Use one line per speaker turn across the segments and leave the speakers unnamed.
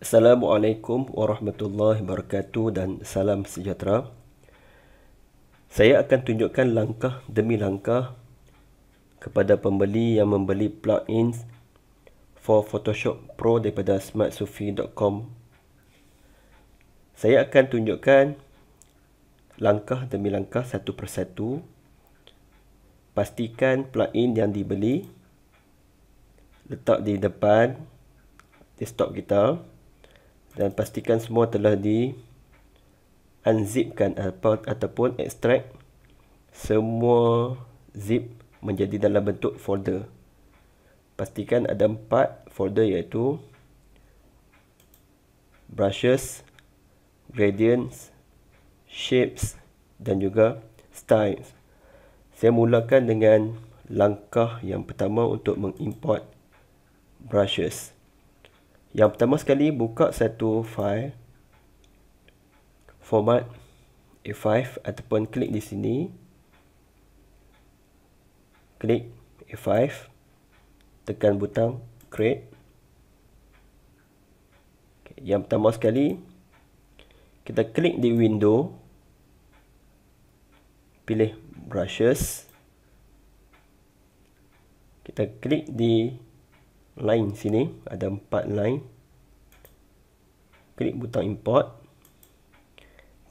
Assalamualaikum warahmatullahi wabarakatuh dan salam sejahtera. Saya akan tunjukkan langkah demi langkah kepada pembeli yang membeli plugins for Photoshop Pro daripada smartsufi.com. Saya akan tunjukkan langkah demi langkah satu persatu. Pastikan plugin yang dibeli letak di depan desktop kita. Dan pastikan semua telah di unzipkan ataupun ekstrak semua zip menjadi dalam bentuk folder. Pastikan ada 4 folder, iaitu brushes, gradients, shapes dan juga styles. Saya mulakan dengan langkah yang pertama untuk mengimport brushes. Yang pertama sekali, buka satu file format A5 ataupun klik di sini. Klik A5, tekan butang create. Yang pertama sekali, kita klik di window, pilih brushes. Kita klik di line sini, ada 4 line. Klik butang import.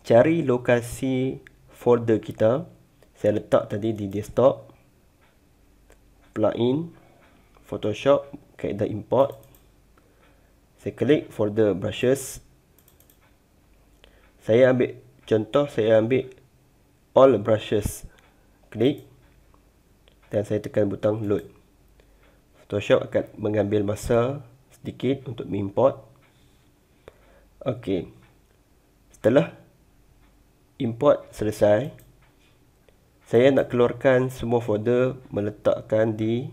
Cari lokasi folder kita. Saya letak tadi di desktop. Plugin Photoshop, kaedah import. Saya klik folder brushes. Saya ambil contoh, saya ambil all brushes. Klik dan saya tekan butang load. Photoshop akan mengambil masa sedikit untuk mengimport. Okey. Setelah import selesai, saya nak keluarkan semua folder, meletakkan di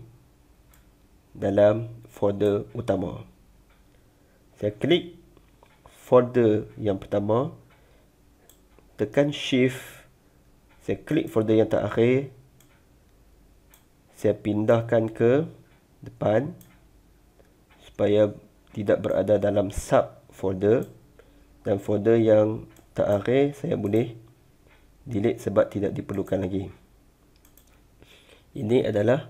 dalam folder utama. Saya klik folder yang pertama, tekan shift, saya klik folder yang terakhir, saya pindahkan ke depan supaya tidak berada dalam sub folder, dan folder yang terakhir saya boleh delete sebab tidak diperlukan lagi. Ini adalah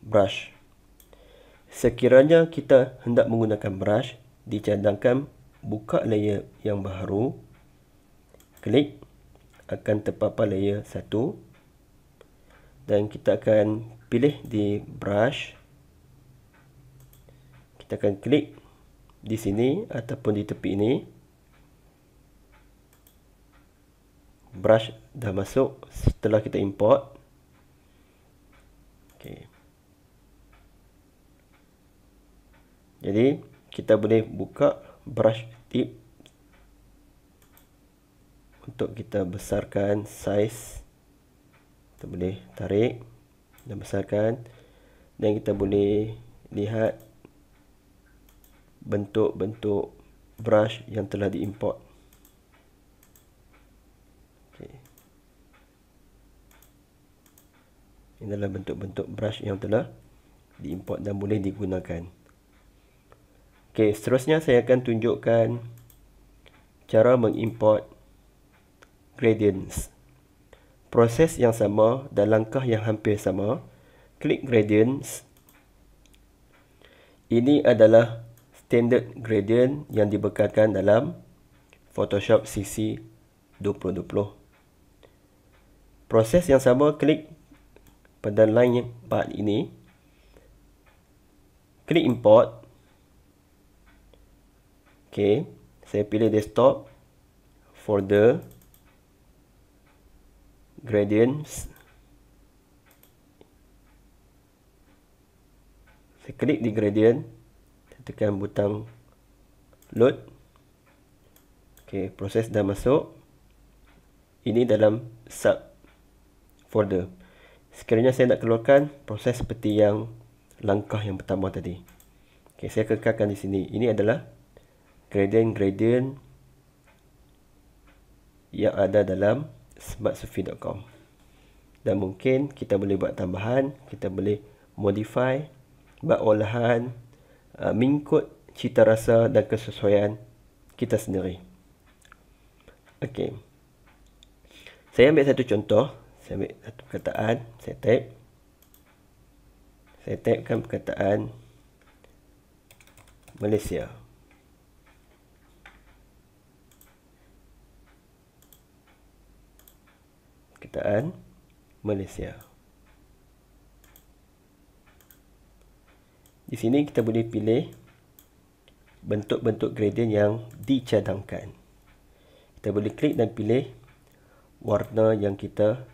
brush. Sekiranya kita hendak menggunakan brush, dicadangkan buka layer yang baru, klik, akan terpapar layer 1 dan kita akan pilih di brush. Kita akan klik di sini ataupun di tepi ini. Brush dah masuk setelah kita import. Okay. Jadi kita boleh buka brush tip untuk kita besarkan size. Kita boleh tarik dan besarkan, dan kita boleh lihat bentuk-bentuk brush yang telah diimport. Okay. Ini adalah bentuk-bentuk brush yang telah diimport dan boleh digunakan. Okay, seterusnya saya akan tunjukkan cara mengimport gradients. Proses yang sama dan langkah yang hampir sama. Klik gradients. Ini adalah standard gradient yang dibekalkan dalam Photoshop CC 2020. Proses yang sama, klik pada line 4 ini. Klik import. Okey, saya pilih desktop, folder, gradients. Saya klik di gradient, tekan butang load. Okey, proses dah masuk. Ini dalam sub folder. Sekiranya saya nak keluarkan, proses seperti yang langkah yang pertama tadi. Okey, saya kekalkan di sini. Ini adalah gradient yang ada dalam smartsufi.com. Dan mungkin kita boleh buat tambahan, kita boleh modify, buat olahan, mengikut cita rasa dan kesesuaian kita sendiri. Okey. Saya ambil satu contoh. Saya ambil satu perkataan. Saya typekan perkataan Malaysia. Perkataan Malaysia. Di sini kita boleh pilih bentuk-bentuk gradient yang dicadangkan. Kita boleh klik dan pilih warna yang kita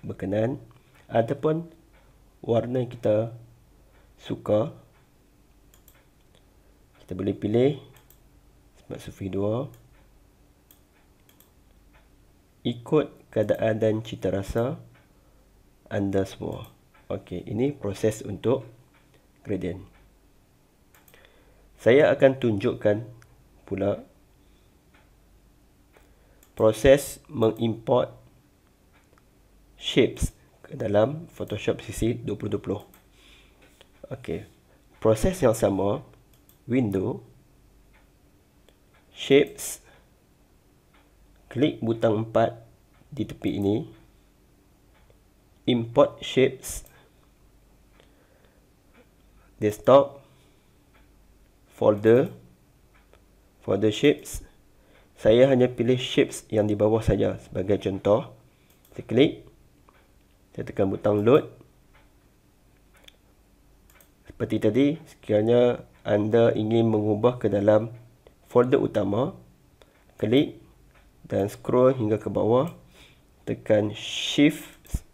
berkenan ataupun warna yang kita suka. Kita boleh pilih Smart Sufi 2 ikut keadaan dan cita rasa anda semua. Okey, ini proses untuk gradient. Saya akan tunjukkan pula proses mengimport shapes ke dalam Photoshop CC 2020. Okey, proses yang sama, window, shapes, klik butang 4 di tepi ini, import shapes, desktop, folder shapes. Saya hanya pilih shapes yang di bawah saja. Sebagai contoh, saya klik, saya tekan butang load. Seperti tadi, sekiranya anda ingin mengubah ke dalam folder utama, klik dan scroll hingga ke bawah, tekan shift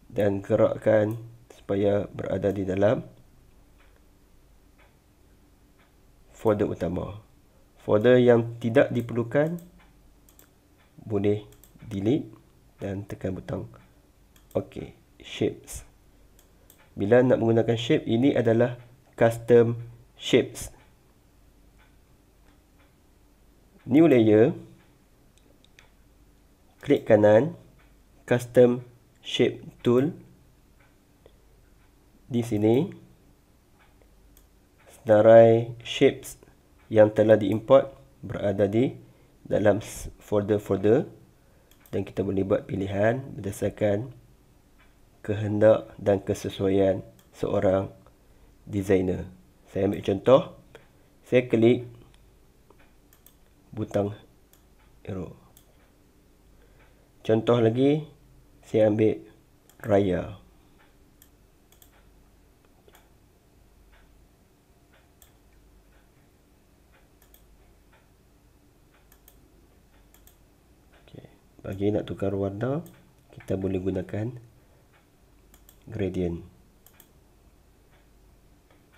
dan gerakkan supaya berada di dalam folder utama. Folder yang tidak diperlukan boleh delete dan tekan butang OK. Shapes. Bila nak menggunakan shape, ini adalah custom shapes. New layer, klik kanan, custom shape tool. Di sini senarai shapes yang telah diimport berada di dalam folder-folder dan kita boleh buat pilihan berdasarkan kehendak dan kesesuaian seorang designer. Saya ambil contoh, saya klik butang arrow. Contoh lagi, saya ambil raya. Bagi nak tukar warna, kita boleh gunakan gradient.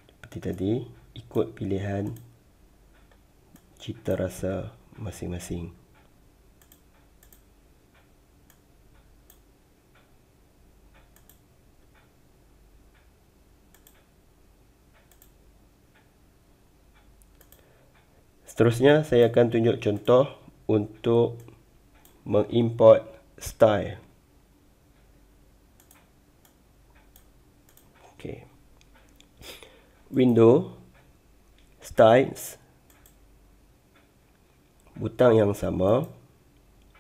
Seperti tadi, ikut pilihan cita rasa masing-masing. Seterusnya, saya akan tunjuk contoh untuk mengimport style. Okey. Window, styles, butang yang sama,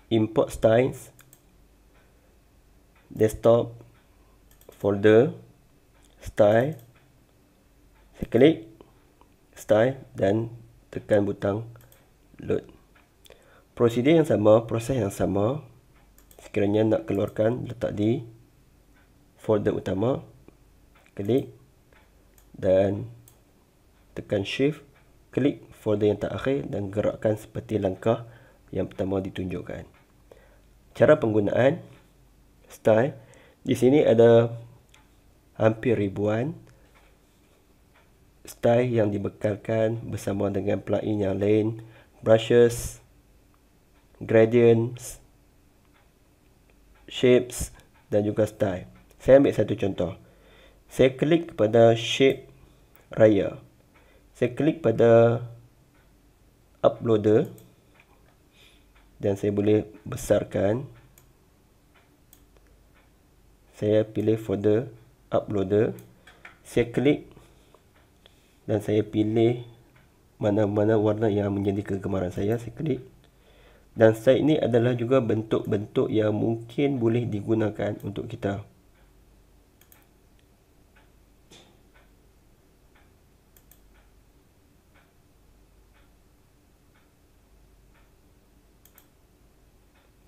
import styles, desktop, folder, style. Saya klik style dan tekan butang load. Prosedur yang sama, proses yang sama. Sekiranya nak keluarkan, letak di folder utama, klik dan tekan shift, klik folder yang terakhir dan gerakkan seperti langkah yang pertama ditunjukkan. Cara penggunaan style, di sini ada hampir ribuan style yang dibekalkan bersama dengan plugin yang lain, brushes, gradients, shapes dan juga style. Saya ambil satu contoh. Saya klik pada shape raya. Saya klik pada uploader dan saya boleh besarkan. Saya pilih folder uploader. Saya klik dan saya pilih mana-mana warna yang menjadi kegemaran saya klik. Dan style ini adalah juga bentuk-bentuk yang mungkin boleh digunakan untuk kita.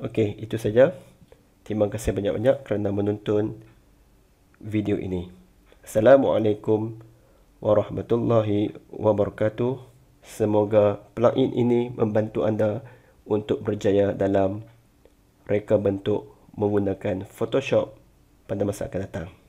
Okey, itu saja. Terima kasih banyak-banyak kerana menonton video ini. Assalamualaikum warahmatullahi wabarakatuh. Semoga plugin ini membantu anda untuk berjaya dalam reka bentuk menggunakan Photoshop pada masa akan datang.